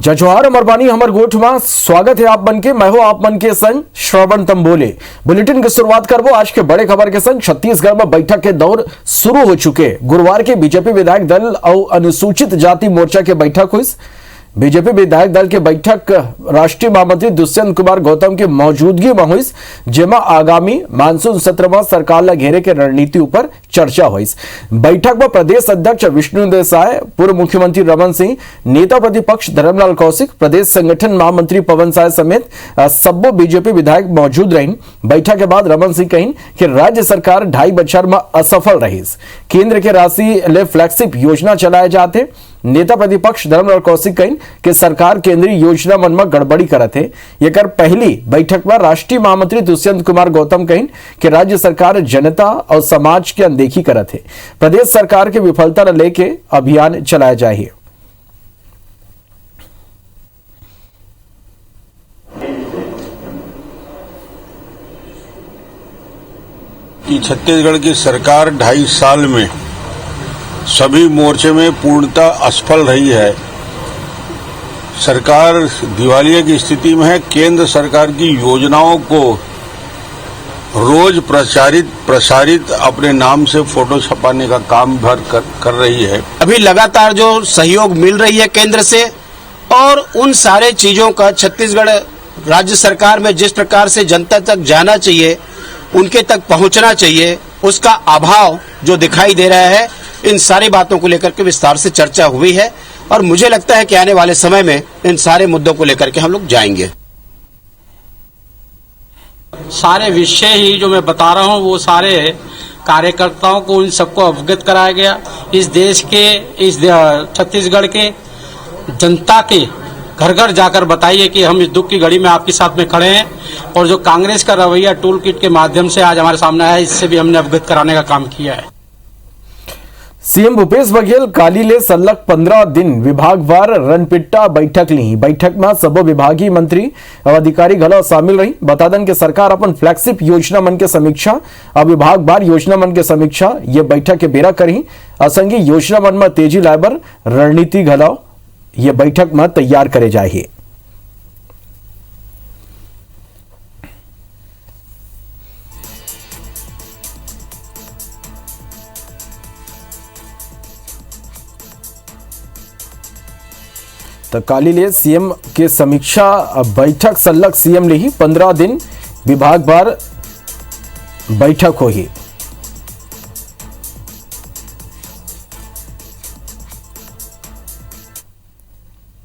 जय जोहार अमर बानी हमर गोठ में स्वागत है आप मन के। मैं हूं आप मन के संग श्रवण तंबोले। बुलेटिन की शुरुआत करबो आज के बड़े खबर के संग। छत्तीसगढ़ में बैठक के दौर शुरू हो चुके। गुरुवार के बीजेपी विधायक दल और अनुसूचित जाति मोर्चा के बैठक हुई। बीजेपी विधायक दल के बैठक राष्ट्रीय महामंत्री दुष्यंत कुमार गौतम की मौजूदगी में हुई, जेमा आगामी मानसून सत्र में सरकार ला घेरे के रणनीति ऊपर चर्चा हुई। बैठक में प्रदेश अध्यक्ष विष्णु देसाई, पूर्व मुख्यमंत्री रमन सिंह, नेता प्रतिपक्ष धर्मलाल कौशिक, प्रदेश संगठन महामंत्री पवन साय समेत सब्बो बीजेपी विधायक मौजूद रही। बैठक के बाद रमन सिंह कही कि राज्य सरकार 2.5 बछर में असफल रही। केंद्र के राशि ले फ्लैगशिप योजना चलाए जाते। नेता प्रतिपक्ष धर्मलाल कौशिक कही कि सरकार केंद्रीय योजना मन में गड़बड़ी करत है। एकर पहली बैठक में राष्ट्रीय महामंत्री दुष्यंत कुमार गौतम कही कि राज्य सरकार जनता और समाज की अनदेखी करत है। प्रदेश सरकार के विफलता न लेके अभियान चलाया जाए। कि छत्तीसगढ़ की सरकार 2.5 साल में सभी मोर्चे में पूर्णतः असफल रही है। सरकार दिवालिया की स्थिति में है। केंद्र सरकार की योजनाओं को रोज प्रसारित अपने नाम से फोटो छपाने का काम भर कर रही है। अभी लगातार जो सहयोग मिल रही है केंद्र से, और उन सारे चीजों का छत्तीसगढ़ राज्य सरकार में जिस प्रकार से जनता तक जाना चाहिए, उनके तक पहुंचना चाहिए, उसका अभाव जो दिखाई दे रहा है, इन सारी बातों को लेकर के विस्तार से चर्चा हुई है। और मुझे लगता है कि आने वाले समय में इन सारे मुद्दों को लेकर के हम लोग जाएंगे। सारे विषय ही जो मैं बता रहा हूं वो सारे कार्यकर्ताओं को इन सबको अवगत कराया गया। इस देश के, इस छत्तीसगढ़ के जनता के घर घर जाकर बताइए कि हम इस दुख की घड़ी में आपके साथ में खड़े हैं। और जो कांग्रेस का रवैया टूल किट के माध्यम से आज हमारे सामने आया, इससे भी हमने अवगत कराने का काम किया है। सीएम भूपेश बघेल काली ले सलग 15 दिन विभागवार रणपिट्टा बैठक ली। बैठक में सबो विभागीय मंत्री और अधिकारी घलो शामिल रही। बता दें कि सरकार अपन फ्लैगशिप योजना मन के समीक्षा और विभागवार योजना मन के समीक्षा ये बैठक के बेरा करी। असंगी योजना मन में तेजी लाए बर रणनीति घलो ये बैठक में तैयार करे जाए। तो काली ले सीएम के समीक्षा बैठक सलग सीएम ले ही 15 दिन विभागवार बैठक हो ही।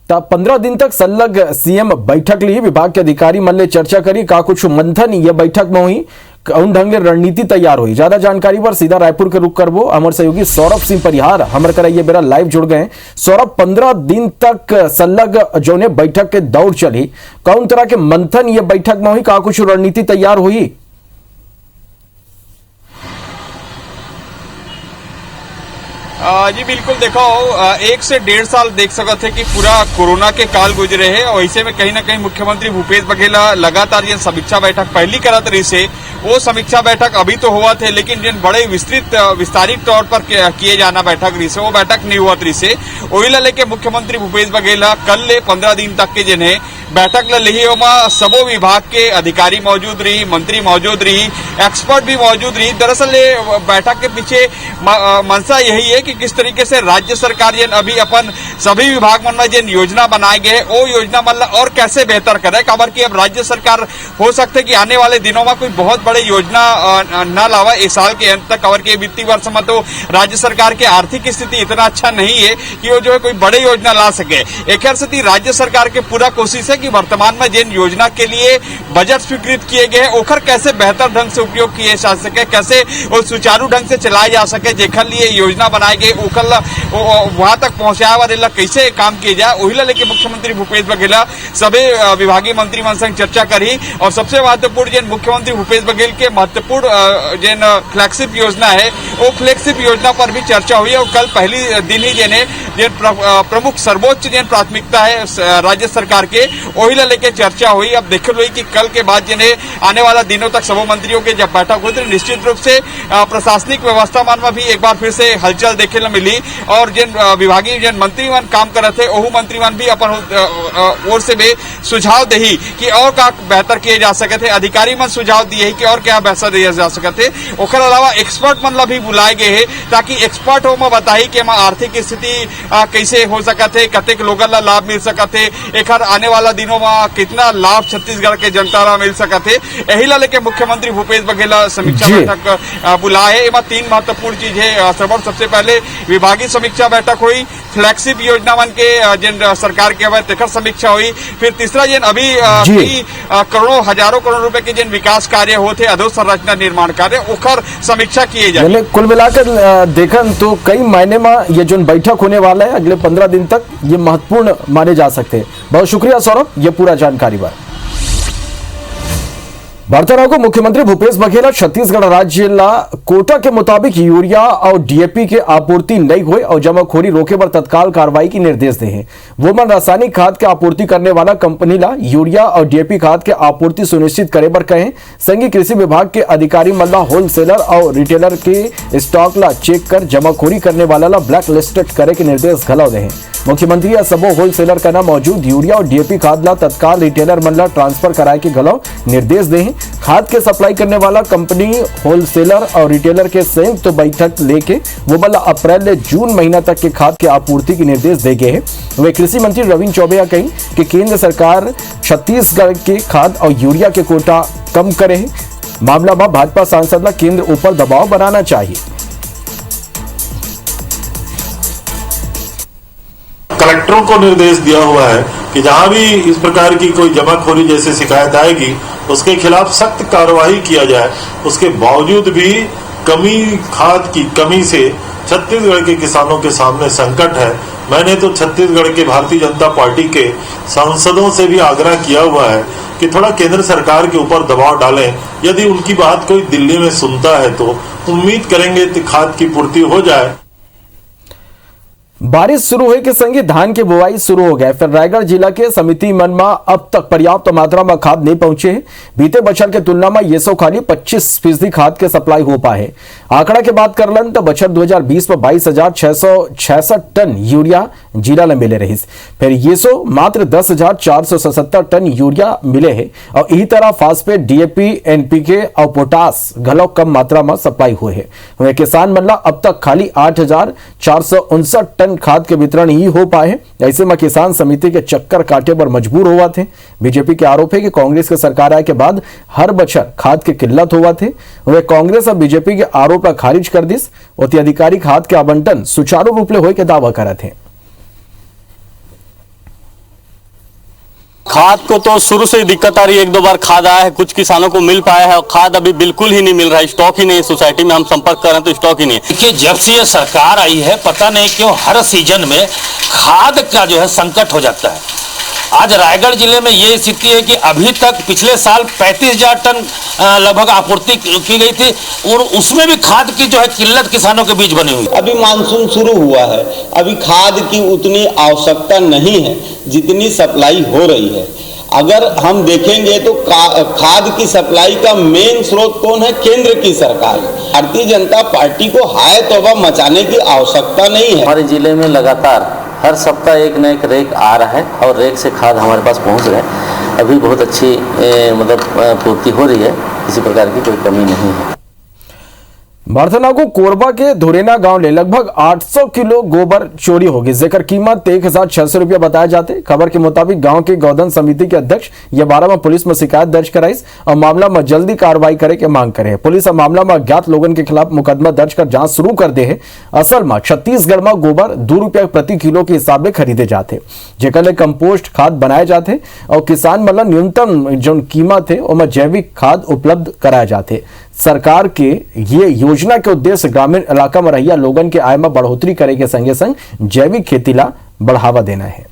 तब 15 दिन तक सलग सीएम बैठक ली। विभाग के अधिकारी मन ले चर्चा करी का कुछ मंथन ये बैठक में हुई, कौन ढंग ले रणनीति तैयार हुई। ज्यादा जानकारी पर सीधा रायपुर के रुख करबो। अमर सहयोगी सौरभ सिंह परिहार हमर करा ये बेरा लाइव जुड़ गए। सौरभ, 15 दिन तक सलग जो ने बैठक के दौड़ चली, कौन तरह के मंथन ये बैठक में हुई, का कुछ रणनीति तैयार हुई? जी बिल्कुल, देखो 1 से 1.5 साल देख सकते थे कि पूरा कोरोना के काल गुजरे है। और ऐसे में कहीं ना कहीं मुख्यमंत्री भूपेश बघेल लगातार ये समीक्षा बैठक पहली करत रही से, वो समीक्षा बैठक अभी तो हुआ थे, लेकिन जिन बड़े विस्तारित तौर पर किए जाना बैठक रही से, वो बैठक नहीं हुआ रही से। वही ला लेके मुख्यमंत्री भूपेश बघेल कल ले 15 दिन तक के जिन्हें बैठक ली, सबो विभाग के अधिकारी मौजूद रही, मंत्री मौजूद रही, एक्सपर्ट भी मौजूद रही। दरअसल ये बैठक के पीछे मंशा यही है कि किस तरीके से राज्य सरकार जिन अभी अपन सभी विभाग मन में जिन योजना बनाए गए, वो योजना मन और कैसे बेहतर करे। खबर की अब राज्य सरकार हो सकते कि आने वाले दिनों में कोई बहुत बड़े योजना न लावा इस साल के अंत तक। खबर के वित्तीय वर्ष में तो राज्य सरकार की आर्थिक स्थिति इतना अच्छा नहीं है कि वो जो है कोई बड़े योजना ला सके। एक से राज्य सरकार के पूरा कोशिश है कि वर्तमान में जिन योजना के लिए बजट स्वीकृत किए गए, ओखर कैसे बेहतर ढंग से उपयोग किए जा सके, कैसे वो सुचारू ढंग से चलाए जा सके। जेखर लिए योजना बनाए गए ओखर वहां तक पहुंचाए वाले कैसे काम किए जाए, वही ला लेके मुख्यमंत्री भूपेश बघेल सभी विभागीय मंत्री मन संग चर्चा करी। और सबसे महत्वपूर्ण जिन मुख्यमंत्री भूपेश बघेल बघेल के महत्वपूर्ण जिन फ्लैगशिप योजना है वो फ्लैगशिप योजना पर भी चर्चा हुई है। और कल पहली दिन ही जिन प्रमुख सर्वोच्च जिन प्राथमिकता है राज्य सरकार के वही ला लेके चर्चा हुई। अब देखल हुई कि कल के बाद जिन्हें आने वाला दिनों तक सबों मंत्रियों के जब बैठक हुई तो निश्चित रूप से प्रशासनिक व्यवस्था मान में भी एक बार फिर से हलचल देखे ला मिली। और जिन विभागीय जिन मंत्रीमन काम कर रहे थे वह मंत्रीमन भी अपन ओर से भी सुझाव दही कि और क्या बेहतर किए जा सके थे। अधिकारी मन सुझाव दिए कि और क्या बेहतर दिया जा सके थे। ओकर अलावा एक्सपर्ट मन ला भी बुलाए गए हैं ताकि एक्सपर्ट हो में बताई कि आर्थिक स्थिति कैसे हो सकते, कतेक लोगन ला लाभ मिल सकते, एक आने वाला दिनों में कितना लाभ छत्तीसगढ़ के जनता ला मिल सकते। यही ला लेके मुख्यमंत्री भूपेश बघेल समीक्षा बैठक बुलाए है। इसमें 3 महत्वपूर्ण चीज है। सबसे पहले विभागीय समीक्षा बैठक हुई, फ्लैगशिप योजना मन के जिन सरकार के हवे तेकर समीक्षा हुई, फिर तीसरा जिन अभी कई करोड़ों हजारों करोड़ रुपए के जिन विकास कार्य होते अधोसंरचना निर्माण कार्य ओकर समीक्षा किए जाए। कुल मिलाकर देखन तो कई मायने में ये जो बैठक होने वाला है अगले 15 दिन तक ये महत्वपूर्ण माने जा सकते हैं। बहुत शुक्रिया सौरभ, ये पूरा जानकारी बार। वार्तालाप को मुख्यमंत्री भूपेश बघेल छत्तीसगढ़ राज्य ला कोटा के मुताबिक यूरिया और डीएपी के आपूर्ति नहीं हुए और जमाखोरी रोके पर तत्काल कार्रवाई की निर्देश दे हैं। वो मन रासायनिक खाद के आपूर्ति करने वाला कंपनी ला यूरिया और डीएपी खाद के आपूर्ति सुनिश्चित करे पर कहें। संघीय कृषि विभाग के अधिकारी मल्ला होलसेलर और रिटेलर के स्टॉक ला चेक कर जमाखोरी करने वाला ला ब्लैक लिस्टेड करे के निर्देश घलाव दे। मुख्यमंत्री या सबो होलसेलर का नाम मौजूद यूरिया और डीएपी खाद ला तत्काल रिटेलर मन ला ट्रांसफर कराए के घलाव निर्देश दे। खाद के सप्लाई करने वाला कंपनी होलसेलर और रिटेलर के संयुक्त तो बैठक लेके वो वाला अप्रैल से जून महीना तक के खाद की आपूर्ति के निर्देश दे गए हैं। वे कृषि मंत्री रविंद्र चौबे कही कि केंद्र सरकार छत्तीसगढ़ के खाद और यूरिया के कोटा कम करे। मामला में भाजपा सांसद ला केंद्र ऊपर दबाव बनाना चाहिए। कलेक्टरों को निर्देश दिया हुआ है कि जहां भी इस प्रकार की कोई जमाखोरी जैसी शिकायत आएगी उसके खिलाफ सख्त कार्रवाई किया जाए। उसके बावजूद भी खाद की कमी से छत्तीसगढ़ के किसानों के सामने संकट है। मैंने तो छत्तीसगढ़ के भारतीय जनता पार्टी के सांसदों से भी आग्रह किया हुआ है कि थोड़ा केंद्र सरकार के ऊपर दबाव डालें। यदि उनकी बात कोई दिल्ली में सुनता है तो उम्मीद करेंगे कि खाद की पूर्ति हो जाए। बारिश शुरू हुए के संगे धान की बुआई शुरू हो गया। फिर रायगढ़ जिला के समिति मन में अब तक पर्याप्त मात्रा में खाद नहीं पहुंचे है। बीते बछर के तुलना में ये सो खाली 25% खाद के सप्लाई हो पाए। आंकड़ा के बात कर लन तो बछर 2020 में 22,666 टन यूरिया जिला में मिले रही। फिर ये सो मात्र 10,477 टन यूरिया मिले है। और यही तरह फास्फेट, डीएपी, एनपीके और पोटास घलो कम मात्रा में सप्लाई हुए है। वह किसान मन ला अब तक खाली 8,459 टन खाद के वितरण ही हो पाए। ऐसे में किसान समिति के चक्कर काटे पर मजबूर हुआ थे। बीजेपी के आरोप है कि कांग्रेस के सरकार आए के बाद हर बछर खाद की किल्लत हुआ थे। वे कांग्रेस और बीजेपी के आरोप का खारिज कर दिस। अधिकारी खाद के आवंटन सुचारू रूप ले होए के दावा करे थे। खाद को तो शुरू से ही दिक्कत आ रही है। 1-2 बार खाद आया है, कुछ किसानों को मिल पाया है और खाद अभी बिल्कुल ही नहीं मिल रहा है। स्टॉक ही नहीं है। सोसाइटी में हम संपर्क कर रहे हैं तो स्टॉक ही नहीं है। देखिए, जब से ये सरकार आई है पता नहीं क्यों हर सीजन में खाद का जो है संकट हो जाता है। आज रायगढ़ जिले में ये स्थिति है कि अभी तक पिछले साल 35,000 टन लगभग आपूर्ति की गई थी और उसमें भी खाद की जो है किल्लत किसानों के बीच बनी हुई। अभी मानसून शुरू हुआ है, अभी खाद की उतनी आवश्यकता नहीं है जितनी सप्लाई हो रही है। अगर हम देखेंगे तो खाद की सप्लाई का मेन स्रोत कौन है? केंद्र की सरकार। भारतीय जनता पार्टी को हाय तौबा मचाने की आवश्यकता नहीं है। हमारे जिले में लगातार हर सप्ताह एक न एक रेक आ रहा है और रेक से खाद हमारे पास पहुंच रहा है। अभी बहुत अच्छी पूर्ति हो रही है, किसी प्रकार की कोई कमी नहीं है। बर्धना को कोरबा के धुरेना गांव ले लगभग 800 किलो गोबर चोरी होगी, जेकर कीमत 1,600 रुपया बताए जाते। खबर के मुताबिक गांव के गौधन समिति के अध्यक्ष ये 12 में पुलिस में शिकायत दर्ज कराई और मामला में जल्दी कार्रवाई करे के मांग करे। पुलिस मामला में अज्ञात लोगों के खिलाफ मुकदमा दर्ज कर जांच शुरू कर दे है। असल में छत्तीसगढ़ में गोबर 2 रुपया प्रति किलो के हिसाब से खरीदे जाते, जेकर ले कंपोस्ट खाद बनाए जाते और किसान मतलब न्यूनतम जो कीमत है उसमें जैविक खाद उपलब्ध कराए जाते। सरकार के ये योजना के उद्देश्य ग्रामीण इलाका में रहिया लोगन के आय में बढ़ोतरी करे के संगे संग जैविक खेती ला बढ़ावा देना है।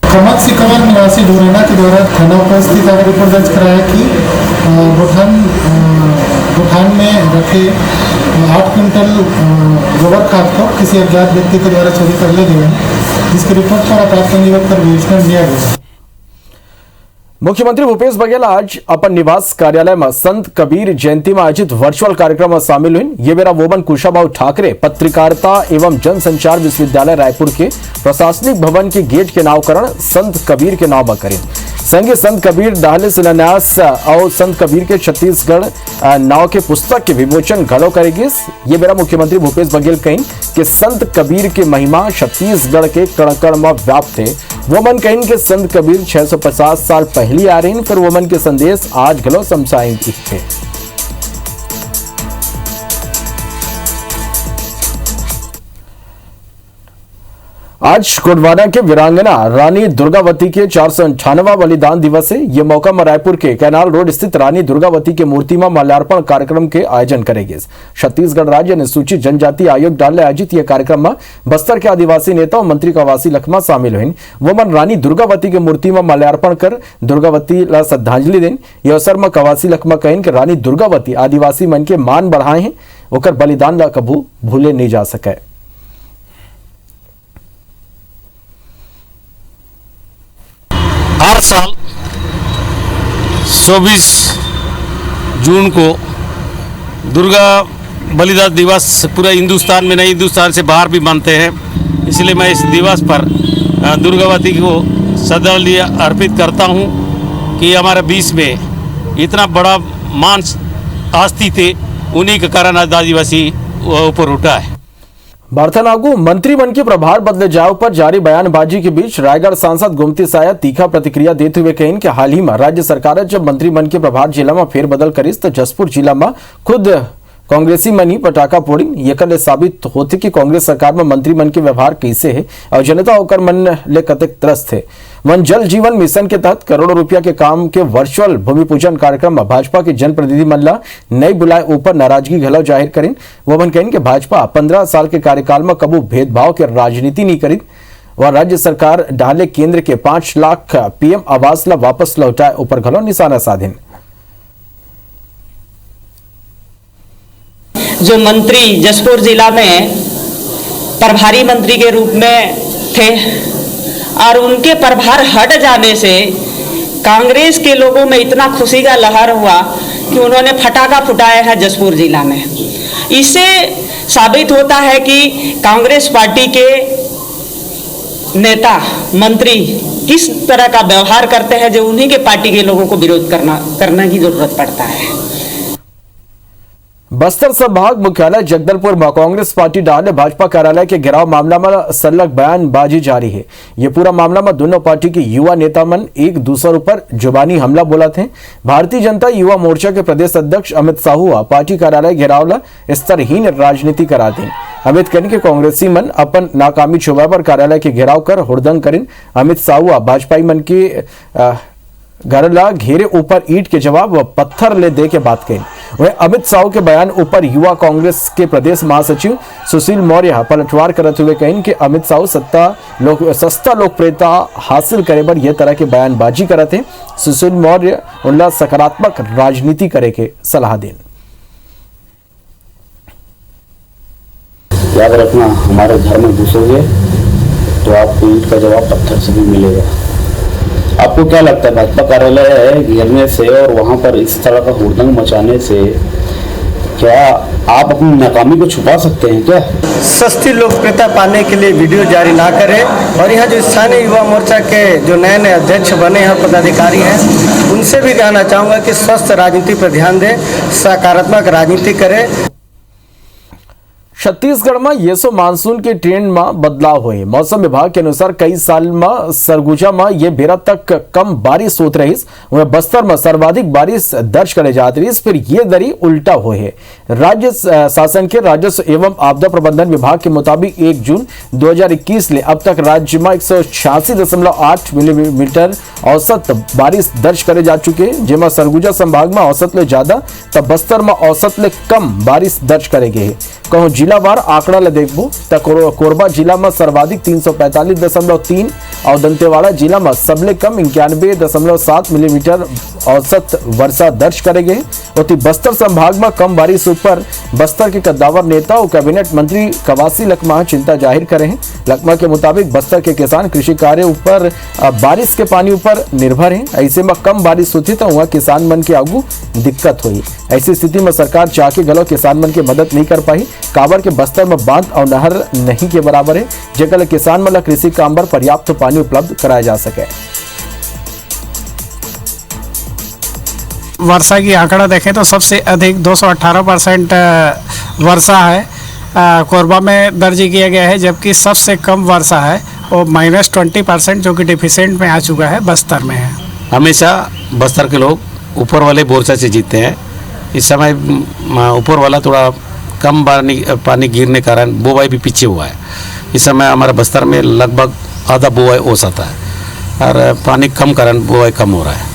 कमत से कमत निवासी ढोरेना के द्वारा थाना उपस्थित आकर रिपोर्ट दर्ज कराया कि गोठान में रखे 8 क्विंटल गोबर खाद को किसी अज्ञात व्यक्ति के द्वारा चोरी कर ले गए हैं, जिसकी रिपोर्ट पर अपराध पंजीबद्ध कर विवेचना लिया गया। मुख्यमंत्री भूपेश बघेल आज अपन निवास कार्यालय में संत कबीर जयंती में आयोजित वर्चुअल कार्यक्रम में शामिल हुए। ये बेरा वोबन कुशाभाऊ ठाकरे पत्रकारिता एवं जनसंचार विश्वविद्यालय रायपुर के प्रशासनिक भवन के गेट के नामकरण संत कबीर के नाम में करें। संगे संत कबीर डाहले शिलान्यास और संत कबीर के छत्तीसगढ़ नाव के पुस्तक के विमोचन घड़ो करेगी। ये बेरा मुख्यमंत्री भूपेश बघेल कहीं कि संत कबीर की महिमा छत्तीसगढ़ के कण-कण में व्याप्त है। वो मन कहीं कि संत कबीर 650 साल पहले आ रहे हैं, फिर वो मन के संदेश आज घलो समझाएंगे थे। आज गोंडवाना के वीरांगना रानी दुर्गावती के 498वां बलिदान दिवस है। ये मौका में रायपुर के कैनाल रोड स्थित रानी दुर्गावती के मूर्ति में माल्यार्पण कार्यक्रम के आयोजन करेंगे। छत्तीसगढ़ राज्य अनुसूचित जनजाति आयोग डाले आयोजित यह कार्यक्रम में बस्तर के आदिवासी नेता और मंत्री कवासी लखमा शामिल हुए। वो मन रानी दुर्गावती के मूर्ति में माल्यार्पण कर दुर्गावती ला श्रद्धांजलि दें। ये अवसर में कवासी लखमा कहें कि रानी दुर्गावती आदिवासी मन के मान बढ़ाए हैं, ओकर बलिदान ला कबू भूले नहीं जा सके। हर साल 24 जून को दुर्गा बलिदान दिवस पूरे हिंदुस्तान में नहीं, हिंदुस्तान से बाहर भी मानते हैं। इसलिए मैं इस दिवस पर दुर्गावती को श्रद्धांजलि अर्पित करता हूं कि हमारे बीच में इतना बड़ा मान आस्ती थे, उन्हीं के कारण आज आदिवासी ऊपर उठा है। बार्थनागु मंत्रिमंडल के प्रभार बदले जाओ पर जारी बयानबाजी के बीच रायगढ़ सांसद गोमती साया तीखा प्रतिक्रिया देते हुए कहें कि हाल ही में राज्य सरकार जब मंत्रिमंडल के प्रभार जिला में फेरबदल करीस तो जसपुर जिला में खुद कांग्रेसी मनी पटाखा फोड़ी। ये कल साबित होते कि कांग्रेस सरकार में मंत्रिमंडल के व्यवहार कैसे है और जनता होकर मन ले कतक त्रस्त है। वन जल जीवन मिशन के तहत करोड़ों रुपया के काम के वर्चुअल भूमि पूजन कार्यक्रम में भाजपा के जनप्रतिनिधि मंडल नई बुलाए ऊपर नाराजगी घलो जाहिर करें। वो मन कहें कि भाजपा 15 साल के कार्यकाल में कबू भेदभाव के राजनीति नहीं करी और राज्य सरकार डाले केंद्र के 5 लाख पीएम आवास ला वापस लौटाए ऊपर घलो निशाना साधें। जो मंत्री जसपुर जिला में प्रभारी मंत्री के रूप में थे और उनके प्रभार हट जाने से कांग्रेस के लोगों में इतना खुशी का लहर हुआ कि उन्होंने फटाका फुटाया है जसपुर जिला में। इससे साबित होता है कि कांग्रेस पार्टी के नेता मंत्री किस तरह का व्यवहार करते हैं, जो उन्हीं के पार्टी के लोगों को विरोध करने की जरूरत पड़ता है। बस्तर संभाग मुख्यालय जगदलपुर में कांग्रेस पार्टी डाले भाजपा कार्यालय के घेराव मामला में सलग बयानबाजी जारी है। ये पूरा मामला में दोनों पार्टी के युवा नेता मन एक दूसरे पर जुबानी हमला बोला थे। भारतीय जनता युवा मोर्चा के प्रदेश अध्यक्ष अमित साहू पार्टी कार्यालय घेरावला स्तरहीन राजनीति करा दी। अमित कहने के कांग्रेसी मन अपन नाकामी छुपा पर कार्यालय के घेराव कर हुड़दंग करें। अमित साहू भाजपाई मन के घरला घेरे ऊपर ईंट के जवाब व पत्थर ले दे के बात कही। वह अमित साहू के बयान ऊपर युवा कांग्रेस के प्रदेश महासचिव सुशील मौर्य पलटवार करते हुए कहें कि अमित साहू सस्ता लोकप्रियता हासिल करे पर यह तरह के बयानबाजी करते। सुशील मौर्य उनला सकारात्मक राजनीति करे के सलाह दें। याद रखना, हमारे घर में घुसोगे तो आपको ईंट का जवाब पत्थर से भी मिलेगा। आपको क्या लगता है भाजपा कार्यालय घेरने से और वहां पर इस तरह का हुड़दंग मचाने से क्या आप अपनी नाकामी को छुपा सकते हैं क्या? सस्ती लोकप्रियता पाने के लिए वीडियो जारी ना करें। और यहाँ जो स्थानीय युवा मोर्चा के जो नए नए अध्यक्ष बने हैं, पदाधिकारी हैं, उनसे भी कहना चाहूँगा कि स्वस्थ राजनीति पर ध्यान दें, सकारात्मक राजनीति करें। छत्तीसगढ़ में ये सो मानसून के ट्रेंड में बदलाव हुए। मौसम विभाग के अनुसार कई साल में सरगुजा में ये बेरा तक कम बारिश होत रही, वह बस्तर में सर्वाधिक बारिश दर्ज करे जाती रही, फिर ये दरी उल्टा हुए है। राज्य शासन के राजस्व एवं आपदा प्रबंधन विभाग के मुताबिक 1 जून 2021 ले अब तक राज्य में 186.8 मिलीमीटर औसत बारिश दर्ज करे जा चुके, जिसमें सरगुजा संभाग में औसत ले ज्यादा तब बस्तर में औसत ले कम बारिश दर्ज करे गए। कहूँ जिलावार आंकड़ा ले देखबो तो कोरबा जिला में सर्वाधिक 345.3 और दंतेवाड़ा जिला में सबले कम 91.7 मिलीमीटर औसत वर्षा दर्ज करे गए। उति बस्तर संभाग में कम बारिश ऊपर बस्तर के कद्दावर नेता और कैबिनेट मंत्री कवासी लखमा चिंता जाहिर करे हैं। लखमा के मुताबिक बस्तर के किसान कृषि कार्य ऊपर बारिश के पानी ऊपर निर्भर हैं। ऐसे में कम बारिश होती तो वहाँ किसान मन के आगू दिक्कत हुई। ऐसी स्थिति में सरकार चाह के गलो किसान मन के मदद नहीं कर पाई। काबर के बस्तर में बांध और नहर नहीं के बराबर है, जेकर किसान मन कृषि काम पर पर्याप्त पानी उपलब्ध कराया जा सके। वर्षा की आंकड़ा देखें तो सबसे अधिक 218% वर्षा है कोरबा में दर्ज किया गया है, जबकि सबसे कम वर्षा है वो -20% जो कि डिफिशिएंट में आ चुका है बस्तर में है। हमेशा बस्तर के लोग ऊपर वाले बोरसा से जीते हैं। इस समय ऊपर वाला थोड़ा कम पानी गिरने के कारण बुआई भी पीछे हुआ है। इस समय हमारे बस्तर में लगभग आधा बुआई औसत है और पानी कम कारण बुआई कम हो रहा है।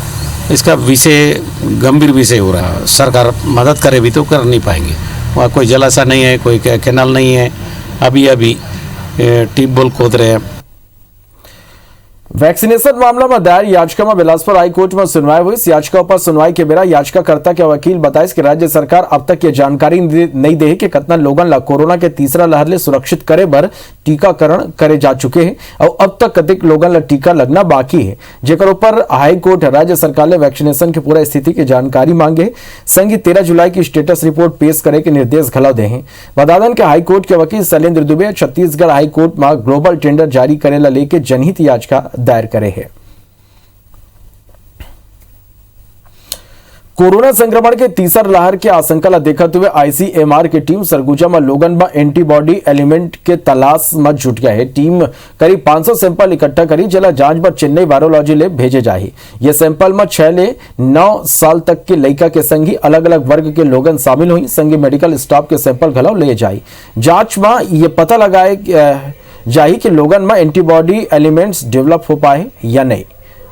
इसका विषय गंभीर विषय हो रहा है। सरकार मदद करे भी तो कर नहीं पाएंगे। वहाँ कोई जलाशय नहीं है, कोई कैनाल नहीं है। अभी ट्यूबवेल खोद रहे हैं। वैक्सीनेशन मामला में दायर याचिका में बिलासपुर हाई कोर्ट में सुनवाई हुई। इस याचिका पर सुनवाई के बेरा याचिकाकर्ता के वकील बताए कि राज्य सरकार अब तक ये जानकारी नहीं दे कि कितना लोगन ला कोरोना के तीसरा लहर ले सुरक्षित करे बर टीकाकरण करे जा चुके हैं और अब तक कतिक लोगन ला टीका लगना बाकी है, जेकर ऊपर हाई कोर्ट राज्य सरकार ने वैक्सीनेशन की पूरा स्थिति की जानकारी मांगे। संग 13 जुलाई की स्टेटस रिपोर्ट पेश करे के निर्देश घलौ दे हैं। बता दें कि हाई कोर्ट के वकील शैलेंद्र दुबे छत्तीसगढ़ हाई कोर्ट में ग्लोबल टेंडर जारी करे ला लेके जनहित याचिका दायर करे है। कोरोना संक्रमण के तीसर लहर के आशंका ला देखते हुए आईसीएमआर की टीम सरगुजा में लोगन में एंटीबॉडी एलिमेंट के तलाश में जुट गया है। टीम करीब 500 सैंपल इकट्ठा करी, जिला जांच पर चेन्नई वायरोलॉजी लैब भेजे जाही। ये सैंपल में 6 ले 9 साल तक के लड़का के संगी अलग अलग वर्ग के लोगन शामिल हुई। संगी मेडिकल स्टाफ के सैंपल घलाव ले जाई। जांच में ये पता लगाए जाही कि लोगन में एंटीबॉडी एलिमेंट्स डेवलप हो पाए या नहीं।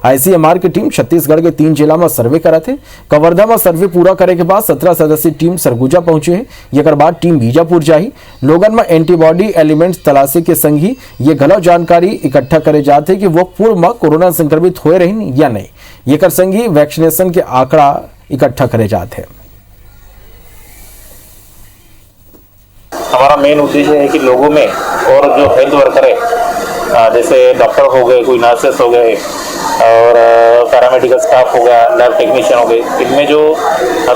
आईसीएमआर की टीम छत्तीसगढ़ के 3 जिला में सर्वे करा थे। कवर्धा में सर्वे पूरा करे के बाद 17 सदस्यीय टीम सरगुजा पहुंचे है। एक बार टीम बीजापुर जाही। लोगन में एंटीबॉडी एलिमेंट्स तलाशी के संग ही ये गलत जानकारी इकट्ठा करे जाते कि वो पूर्व में कोरोना संक्रमित हुए रही या नहीं। ये कर संग ही वैक्सीनेशन के आंकड़ा इकट्ठा करे जाते हैं। हमारा मेन उद्देश्य है कि लोगों में और जो हेल्थ वर्कर है, जैसे डॉक्टर हो गए, कोई नर्सेस हो गए और पैरामेडिकल स्टाफ हो गया, लैब टेक्नीशियन हो गए, इनमें जो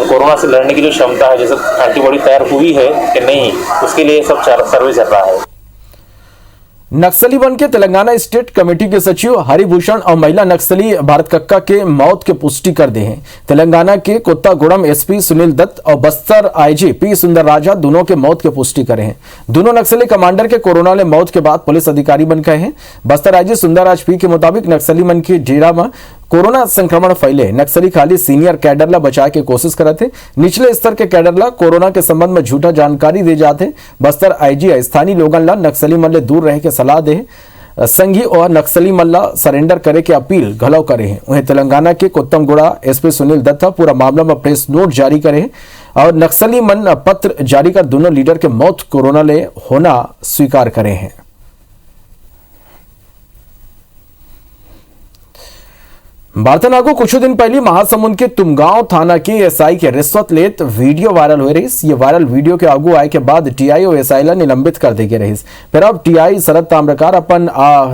कोरोना से लड़ने की जो क्षमता है, जैसे एंटीबॉडी तैयार हुई है कि नहीं, उसके लिए सब सर्वे चल रहा है। नक्सली बन के तेलंगाना स्टेट कमेटी के सचिव हरिभूषण और महिला नक्सली भारत कक्का के मौत की पुष्टि कर दी है। तेलंगाना के कोत्तागुड़म एसपी सुनील दत्त और बस्तर आईजी पी सुंदर राजा दोनों के मौत की पुष्टि करे हैं। दोनों नक्सली कमांडर के कोरोना ले मौत के बाद पुलिस अधिकारी बन गए हैं। बस्तर आईजी सुंदर राज पी के मुताबिक नक्सली मन की डेरा में कोरोना संक्रमण फैले, नक्सली खाली सीनियर कैडर ला बचाए के कोशिश करते। निचले स्तर के कैडर ला कोरोना के संबंध में झूठा जानकारी दे जाते। बस्तर आईजी स्थानीय लोगन ला नक्सली मन ले दूर रहे के सलाह दे संघी और नक्सली मल्ला सरेंडर करे के अपील घलव करे हैं। वहीं तेलंगाना के कोत्तमगुड़ा एसपी सुनील दत्ता पूरा मामला में प्रेस नोट जारी करे और नक्सली मन पत्र जारी कर दोनों लीडर के मौत कोरोना ले होना स्वीकार करे हैं। बार्तनाको कुछ दिन पहले महासमुंद के तुमगांव थाना के एसआई के रिश्वत लेत वीडियो वायरल हो रही। ये वायरल वीडियो के आगू आए के बाद टीआई और एसआई ला निलंबित कर दी रही। फिर अब टीआई शरद ताम्रकार अपन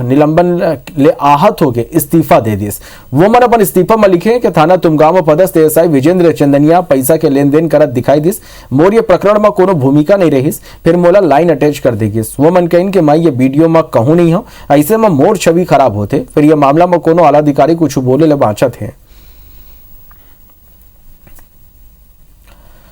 निलंबन ले आहत हो गए इस्तीफा दे दी। वो मन अपन इस्तीफा में लिखे कि थाना तुमगांव में पदस्थ एसआई विजेंद्र चंदनिया पैसा के लेन देन करत दिखाई दिस। मोर ये प्रकरण में कोनो भूमिका नहीं रही। फिर मोला लाइन अटैच कर देगी। वो मन कहीं कि मैं ये वीडियो में कहूं नहीं हो, ऐसे में मोर छवि खराब होते। फिर ये मामला में कोनो आलाधिकारी कुछ बोले बाचत है।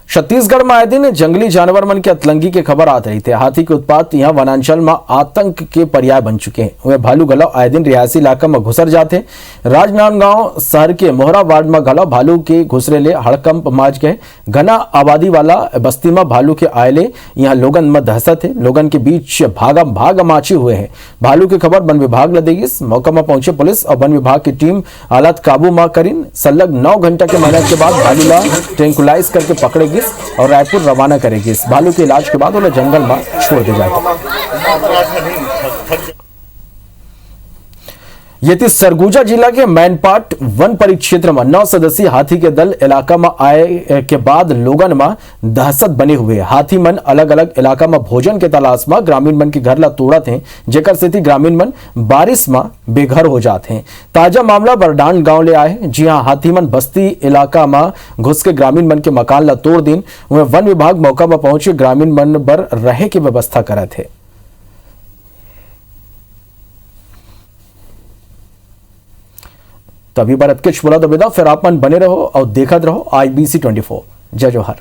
छत्तीसगढ़ में आए दिन जंगली जानवर मन के अतलंगी के खबर आते रही थे। हाथी के उत्पात यहाँ वनांचल में आतंक के पर्याय बन चुके हैं। वे भालू गलाव आए दिन रिहायशी इलाका में घुसर जाते। राजनांदगांव शहर के मोहरा वार्ड में गलाव भालू के घुसरे ले हड़कंप माच गए। घना आबादी वाला बस्ती में भालू के आयले यहाँ लोगन में दहशत है। लोगन के बीच भाग माची हुए हैं। भालू की खबर वन विभाग ल देगी। मौका में पहुंचे पुलिस और वन विभाग की टीम हालात काबू में करीन। संलग्न 9 घंटा के मेहनत के बाद भालू ला ट्रैंकुलाइज करके पकड़ेगी और रायपुर रवाना करेगी। इस भालू के इलाज के बाद उन्हें जंगल में छोड़ दिया जाएगा। ये थी सरगुजा जिला के मैनपाट वन परिक्षेत्र में 9 सदस्यीय हाथी के दल इलाका में आए के बाद लोगन में दहशत बने हुए। हाथी मन अलग अलग इलाका में भोजन के तलाश में ग्रामीण मन के घर ला तोड़त हैं, जेकर सेती ग्रामीण मन बारिश में बेघर हो जाते हैं। ताजा मामला बरडांड गांव ले आए, जी हां, हाथी मन बस्ती इलाका में घुस के ग्रामीण मन के मकान ला तोड़ दिन। वह वन विभाग मौका में पहुंचे ग्रामीण मन पर रहे की व्यवस्था करे थे। तभी बार अब के बोला तो बेदा, फिर आप मन बने रहो और देखत रहो IBC 24। जय जोहर।